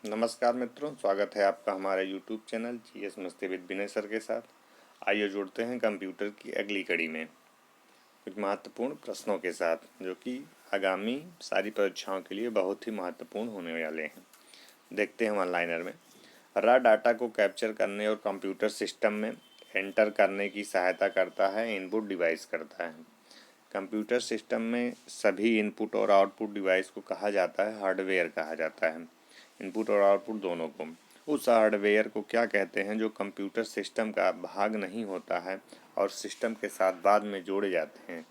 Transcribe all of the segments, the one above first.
नमस्कार मित्रों, स्वागत है आपका हमारे YouTube चैनल जीएस मस्ती विद विनय सर के साथ। आइए जुड़ते हैं कंप्यूटर की अगली कड़ी में कुछ महत्वपूर्ण प्रश्नों के साथ, जो कि आगामी सारी परीक्षाओं के लिए बहुत ही महत्वपूर्ण होने वाले हैं। देखते हैं वन लाइनर में। रॉ डाटा को कैप्चर करने और कंप्यूटर सिस्टम में एंटर करने की सहायता करता है इनपुट डिवाइस करता है। कंप्यूटर सिस्टम में सभी इनपुट और आउटपुट डिवाइस को कहा जाता है हार्डवेयर कहा जाता है। इनपुट और आउटपुट दोनों को। उस हार्डवेयर को क्या कहते हैं जो कंप्यूटर सिस्टम का भाग नहीं होता है और सिस्टम के साथ बाद में जोड़े जाते हैं?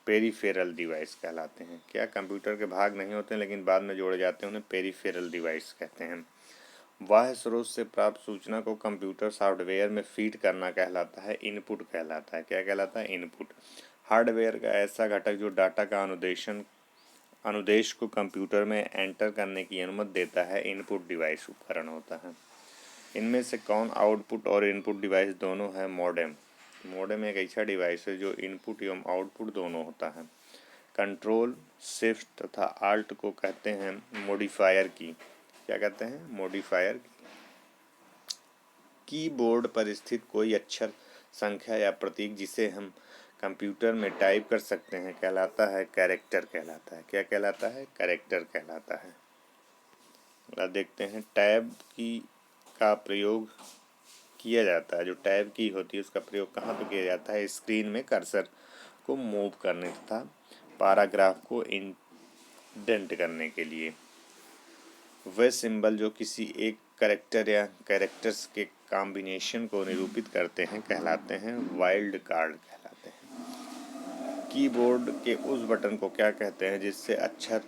पेरीफेरल डिवाइस कहलाते हैं। क्या कंप्यूटर के भाग नहीं होते हैं लेकिन बाद में जोड़े जाते हैं, उन्हें पेरीफेरल डिवाइस कहते हैं। बाह्य स्रोत से प्राप्त सूचना को कंप्यूटर सॉफ्टवेयर में फीड करना कहलाता है इनपुट कहलाता है। क्या कहलाता है? इनपुट। हार्डवेयर का ऐसा घटक जो डाटा का अनुदेश को कंप्यूटर में एंटर करने की अनुमति देता है इनपुट डिवाइस उपकरण होता है। इनमें से कौन आउटपुट और इनपुट डिवाइस दोनों है? मॉडेम। मॉडेम एक ऐसा डिवाइस है जो इनपुट एवं आउटपुट दोनों होता है। कंट्रोल, शिफ्ट तथा आल्ट को कहते हैं मॉडिफायर की। क्या कहते हैं? मॉडिफायर की। कीबोर्ड पर स्थित कोई अक्षर, संख्या या प्रतीक जिसे हम कंप्यूटर में टाइप कर सकते हैं कहलाता है कैरेक्टर कहलाता है। क्या कहलाता है? कैरेक्टर कहलाता है। अब देखते हैं टैब की का प्रयोग किया जाता है। जो टैब की होती है उसका प्रयोग कहाँ पर किया जाता है? स्क्रीन में कर्सर को मूव करने तथा पैराग्राफ को इंडेंट करने के लिए। वे सिंबल जो किसी एक कैरेक्टर या कैरेक्टर्स के कॉम्बिनेशन को निरूपित करते हैं कहलाते हैं वाइल्ड कार्ड कहलाते हैं। कीबोर्ड के उस बटन को क्या कहते हैं जिससे अक्षर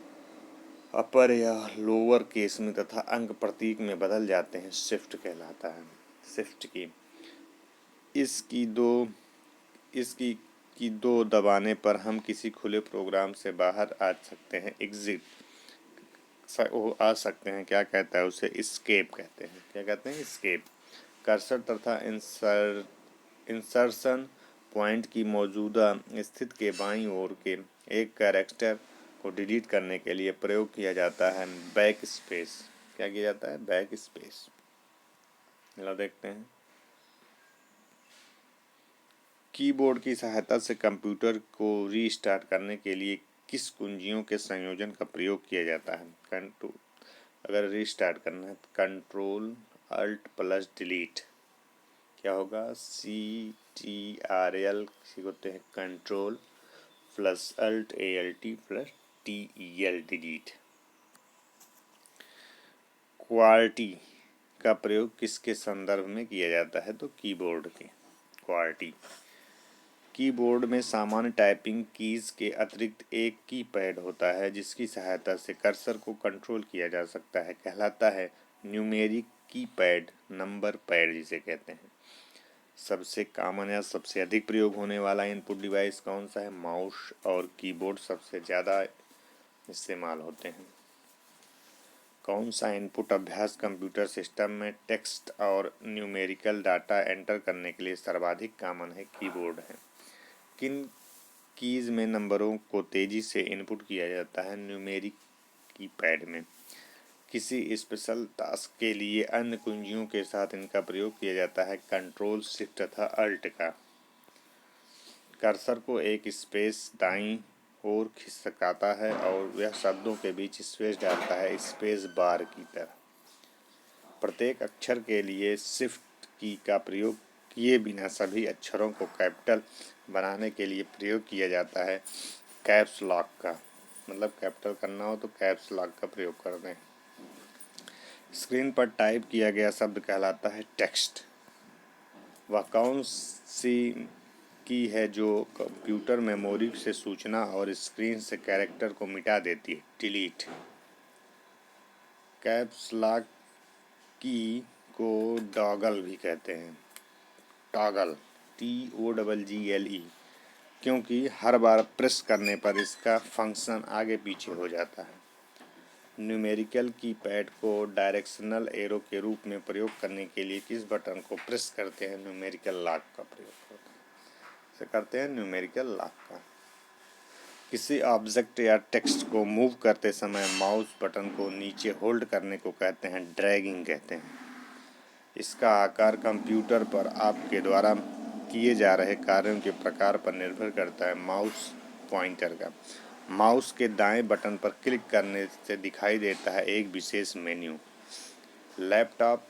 अपर या लोअर केस में तथा अंक प्रतीक में बदल जाते हैं? शिफ्ट कहलाता है। शिफ्ट की। इसकी की दो दबाने पर हम किसी खुले प्रोग्राम से बाहर आ सकते हैं, एग्जिट आ सकते हैं। क्या कहता है उसे? एस्केप कहते हैं। क्या कहते हैं? एस्केप। कर्सर तथा इंसर्शन पॉइंट की मौजूदा स्थिति के बाईं ओर के एक कैरेक्टर को डिलीट करने के लिए प्रयोग किया जाता है बैक स्पेस। क्या किया जाता है? Back space. चलो देखते हैं। कीबोर्ड की सहायता से कंप्यूटर को रीस्टार्ट करने के लिए किस कुंजियों के संयोजन का प्रयोग किया जाता है? कंट्रोल, अगर रीस्टार्ट करना है तो कंट्रोल अल्ट प्लस डिलीट। क्या होगा? CTRL होते हैं control plus alt ALT plus TEL delete. Quality का प्रयोग किसके संदर्भ में किया जाता है? तो कीबोर्ड के। क्वालिटी। कीबोर्ड में सामान्य टाइपिंग कीज के अतिरिक्त एक कीपैड होता है जिसकी सहायता से कर्सर को कंट्रोल किया जा सकता है, कहलाता है न्यूमेरिक कीपैड, नंबर पैड जिसे कहते हैं। सबसे कॉमन या सबसे अधिक प्रयोग होने वाला इनपुट डिवाइस कौन सा है? माउस और कीबोर्ड सबसे ज़्यादा इस्तेमाल होते हैं। कौन सा इनपुट अभ्यास कंप्यूटर सिस्टम में टेक्स्ट और न्यूमेरिकल डाटा एंटर करने के लिए सर्वाधिक कॉमन है? कीबोर्ड है। किन कीज में नंबरों को तेजी से इनपुट किया जाता है? न्यूमेरिक कीपैड में। किसी स्पेशल टास्क के लिए अन्य कुंजियों के साथ इनका प्रयोग किया जाता है? कंट्रोल, शिफ्ट तथा अल्ट का। कर्सर को एक स्पेस दाईं ओर खिसकाता है और यह शब्दों के बीच स्पेस डालता है, स्पेस बार की तरह। प्रत्येक अक्षर के लिए शिफ्ट की का प्रयोग किए बिना सभी अक्षरों को कैपिटल बनाने के लिए प्रयोग किया जाता है कैप्स लॉक का। मतलब कैपिटल करना हो तो कैप्स लॉक का प्रयोग कर दें। स्क्रीन पर टाइप किया गया शब्द कहलाता है टेक्स्ट। वह कौन सी की है जो कंप्यूटर मेमोरी से सूचना और स्क्रीन से कैरेक्टर को मिटा देती है? डिलीट। कैप्स लॉक की को टॉगल भी कहते हैं। टॉगल, TOGGLE, क्योंकि हर बार प्रेस करने पर इसका फंक्शन आगे पीछे हो जाता है। न्यूमेरिकल कीपैड को डायरेक्शनल एरो के रूप में प्रयोग करने के लिए किस बटन को प्रेस करते हैं? न्यूमेरिकल लॉक का प्रयोग करते हैं। न्यूमेरिकल लॉक का। किसी ऑब्जेक्ट या टेक्स्ट को मूव करते समय माउस बटन को नीचे होल्ड करने को कहते हैं ड्रैगिंग कहते हैं। इसका आकार कंप्यूटर पर आपके द्वारा किए जा रहे कार्यों के प्रकार पर निर्भर करता है। माउस पॉइंटर का माउस के दाएं बटन पर क्लिक करने से दिखाई देता है एक विशेष मेन्यू। लैपटॉप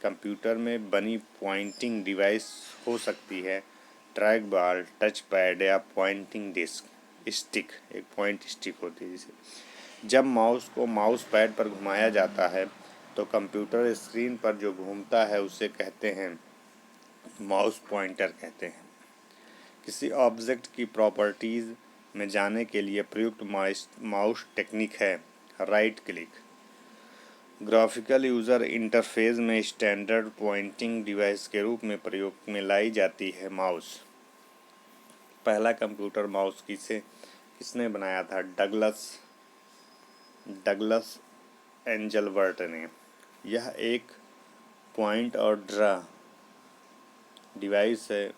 कंप्यूटर में बनी पॉइंटिंग डिवाइस हो सकती है ट्रैक बॉल, टच पैड या पॉइंटिंग डिस्क स्टिक। एक पॉइंट स्टिक होती है जिसे जब माउस को माउस पैड पर घुमाया जाता है तो कंप्यूटर स्क्रीन पर जो घूमता है उसे कहते हैं माउस पॉइंटर कहते हैं। किसी ऑब्जेक्ट की प्रॉपर्टीज में जाने के लिए प्रयुक्त माउस टेक्निक है right click. Graphical user interface में स्टैंडर्ड पॉइंटिंग डिवाइस के रूप में प्रयोग में लाई जाती है माउस। पहला कंप्यूटर माउस किसने बनाया था? डगलस एंजलबर्ट ने। यह एक पॉइंट और ड्रा डिवाइस है।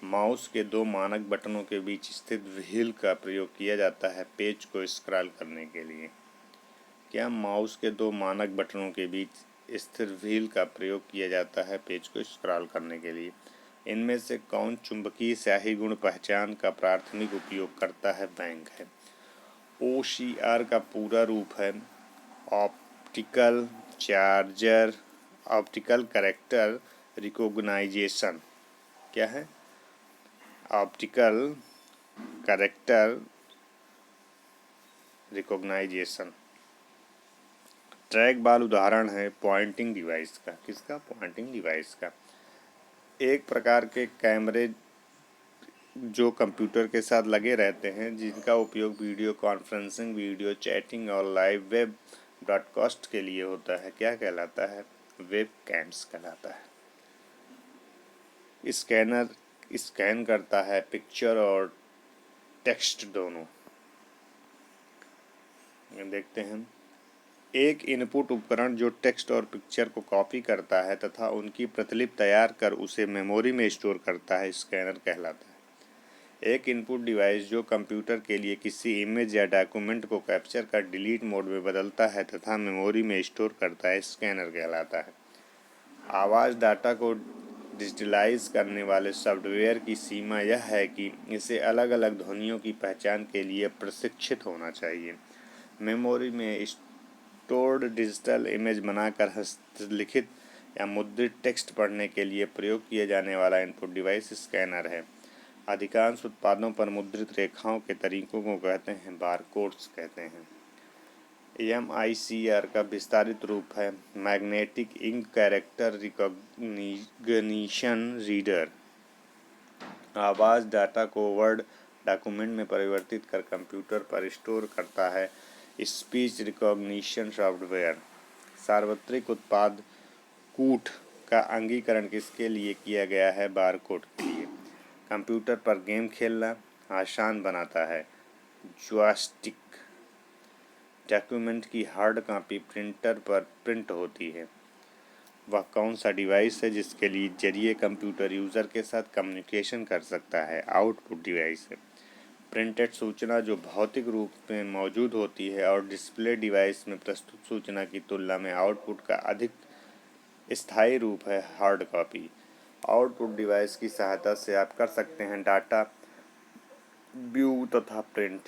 माउस के दो मानक बटनों के बीच स्थित व्हील का प्रयोग किया जाता है पेज को स्क्रॉल करने के लिए। क्या माउस के दो मानक बटनों के बीच स्थिर व्हील का प्रयोग किया जाता है पेज को स्क्रॉल करने के लिए? इनमें से कौन चुंबकीय स्याही गुण पहचान का प्राथमिक उपयोग करता है? बैंक है। OCR का पूरा रूप है ऑप्टिकल कैरेक्टर रिकॉग्नाइजेशन। क्या है? Optical character recognization. Track ball उदाहरण है पॉइंटिंग डिवाइस का। किसका? पॉइंटिंग डिवाइस का। एक प्रकार के कैमरे जो कंप्यूटर के साथ लगे रहते हैं जिनका उपयोग वीडियो कॉन्फ्रेंसिंग, वीडियो चैटिंग और लाइव वेब ब्रॉडकास्ट के लिए होता है। क्या कहलाता है? वेब कैम्स कहलाता है। स्कैनर स्कैन करता है पिक्चर और टेक्स्ट दोनों। देखते हैं। एक इनपुट उपकरण जो टेक्स्ट और पिक्चर को कॉपी करता है तथा उनकी प्रतिलिपि तैयार कर उसे मेमोरी में स्टोर करता है स्कैनर कहलाता है। एक इनपुट डिवाइस जो कंप्यूटर के लिए किसी इमेज या डॉक्यूमेंट को कैप्चर कर डिलीट मोड में बदलता है तथा मेमोरी में स्टोर करता है स्कैनर कहलाता है। आवाज़ डाटा को डिजिटलाइज करने वाले सॉफ्टवेयर की सीमा यह है कि इसे अलग अलग ध्वनियों की पहचान के लिए प्रशिक्षित होना चाहिए। मेमोरी में स्टोर्ड डिजिटल इमेज बनाकर हस्तलिखित या मुद्रित टेक्स्ट पढ़ने के लिए प्रयोग किए जाने वाला इनपुट डिवाइस स्कैनर है। अधिकांश उत्पादों पर मुद्रित रेखाओं के तरीकों को कहते हैं बारकोड्स कहते हैं। MICR का विस्तारित रूप है magnetic ink character recognition reader. आवाज़ डाटा को वर्ड डॉक्यूमेंट में परिवर्तित कर कंप्यूटर पर स्टोर करता है स्पीच रिकॉग्निशन सॉफ्टवेयर। सार्वत्रिक उत्पाद कूट का अंगीकरण किसके लिए किया गया है? बारकोड के लिए। कंप्यूटर पर गेम खेलना आसान बनाता है जॉयस्टिक। डॉक्यूमेंट की हार्ड कॉपी प्रिंटर पर प्रिंट होती है। वह कौन सा डिवाइस है जिसके लिए जरिए कंप्यूटर यूज़र के साथ कम्युनिकेशन कर सकता है? आउटपुट डिवाइस है। प्रिंटेड सूचना जो भौतिक रूप में मौजूद होती है और डिस्प्ले डिवाइस में प्रस्तुत सूचना की तुलना में आउटपुट का अधिक स्थायी रूप है हार्ड कॉपी। आउटपुट डिवाइस की सहायता से आप कर सकते हैं डाटा व्यू तथा प्रिंट।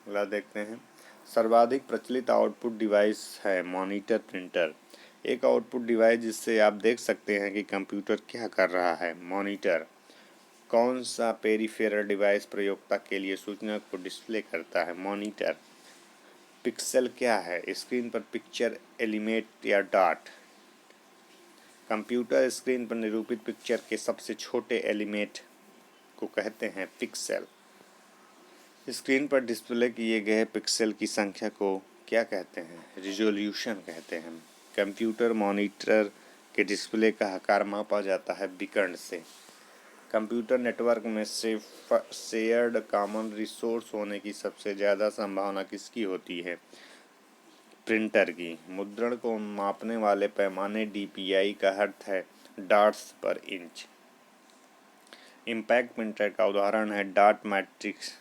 अगला देखते हैं। सर्वाधिक प्रचलित आउटपुट डिवाइस है मॉनिटर प्रिंटर। एक आउटपुट डिवाइस जिससे आप देख सकते हैं कि कंप्यूटर क्या कर रहा है। मॉनिटर। कौन सा पेरिफेरल डिवाइस प्रयोक्ता के लिए सूचना को डिस्प्ले करता है? मॉनिटर। पिक्सेल क्या है? स्क्रीन पर पिक्चर एलिमेंट या डॉट। कंप्यूटर स्क्रीन पर निरूपित पिक्चर के सबसे छोटे एलिमेंट को कहते हैं पिक्सेल। स्क्रीन पर डिस्प्ले किए गए पिक्सेल की संख्या को क्या कहते हैं? रिजोल्यूशन कहते हैं। कंप्यूटर मॉनिटर के डिस्प्ले का आकार मापा जाता है विकर्ण से। कंप्यूटर नेटवर्क में शेयर्ड कॉमन रिसोर्स होने की सबसे ज़्यादा संभावना किसकी होती है? प्रिंटर की। मुद्रण को मापने वाले पैमाने DPI का अर्थ है डॉट्स पर इंच। इम्पैक्ट प्रिंटर का उदाहरण है dot matrix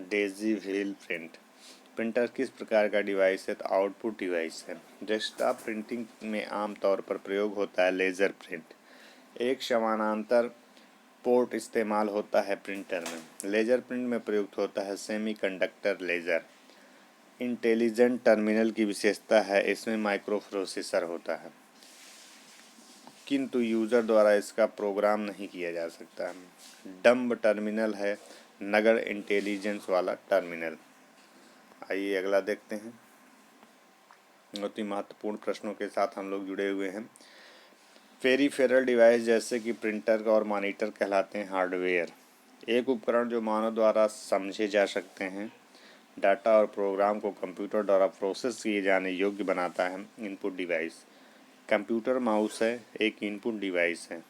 Daisy wheel print. Printer किस प्रकार का डिवाइस है? तो आउटपुट डिवाइस है। डेस्कटॉप प्रिंटिंग में आमतौर पर प्रयोग होता है लेज़र प्रिंट। एक समानांतर पोर्ट इस्तेमाल होता है प्रिंटर में। लेज़र प्रिंट में प्रयुक्त होता है सेमीकंडक्टर लेज़र। इंटेलिजेंट टर्मिनल की विशेषता है इसमें माइक्रो प्रोसेसर होता है, किंतु यूज़र द्वारा इसका प्रोग्राम नहीं किया जा सकता है। डम्ब टर्मिनल है नगण्य इंटेलिजेंस वाला टर्मिनल। आइए अगला देखते हैं। बहुत ही महत्वपूर्ण प्रश्नों के साथ हम लोग जुड़े हुए हैं। पेरिफेरल डिवाइस जैसे कि प्रिंटर और मॉनिटर कहलाते हैं हार्डवेयर। एक उपकरण जो मानव द्वारा समझे जा सकते हैं, डाटा और प्रोग्राम को कंप्यूटर द्वारा प्रोसेस किए जाने योग्य बनाता है इनपुट डिवाइस। कंप्यूटर माउस है एक इनपुट डिवाइस है।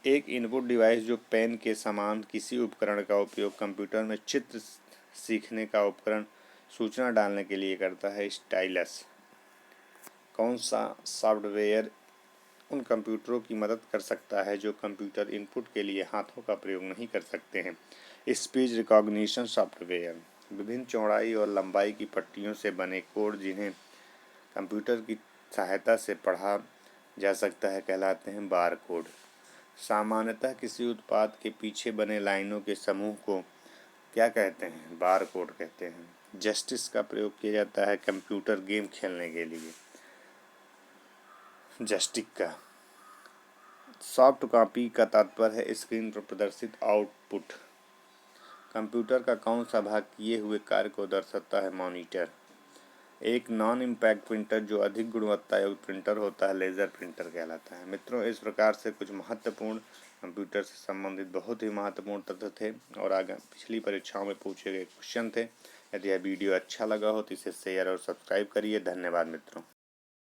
एक इनपुट डिवाइस जो पेन के समान किसी उपकरण का उपयोग कंप्यूटर में चित्र सीखने का उपकरण सूचना डालने के लिए करता है स्टाइलस। कौन सा सॉफ्टवेयर उन कंप्यूटरों की मदद कर सकता है जो कंप्यूटर इनपुट के लिए हाथों का प्रयोग नहीं कर सकते हैं? Speech recognition software. विभिन्न चौड़ाई और लंबाई की पट्टियों से बने कोड जिन्हें कंप्यूटर की सहायता से पढ़ा जा सकता है कहलाते हैं बार कोड। सामान्यतः किसी उत्पाद के पीछे बने लाइनों के समूह को क्या कहते हैं? बार कोड कहते हैं। जस्टिस का प्रयोग किया जाता है कंप्यूटर गेम खेलने के लिए, जस्टिक का। सॉफ्ट कॉपी का तात्पर्य है स्क्रीन पर प्रदर्शित आउटपुट। कंप्यूटर का कौन सा भाग किए हुए कार्य को दर्शाता है? मॉनिटर। एक नॉन इम्पैक्ट प्रिंटर जो अधिक गुणवत्ता युक्त प्रिंटर होता है लेज़र प्रिंटर कहलाता है। मित्रों, इस प्रकार से कुछ महत्वपूर्ण कंप्यूटर से संबंधित बहुत ही महत्वपूर्ण तथ्य थे और आगे पिछली परीक्षाओं में पूछे गए क्वेश्चन थे। यदि यह वीडियो अच्छा लगा हो तो इसे शेयर और सब्सक्राइब करिए। धन्यवाद मित्रों।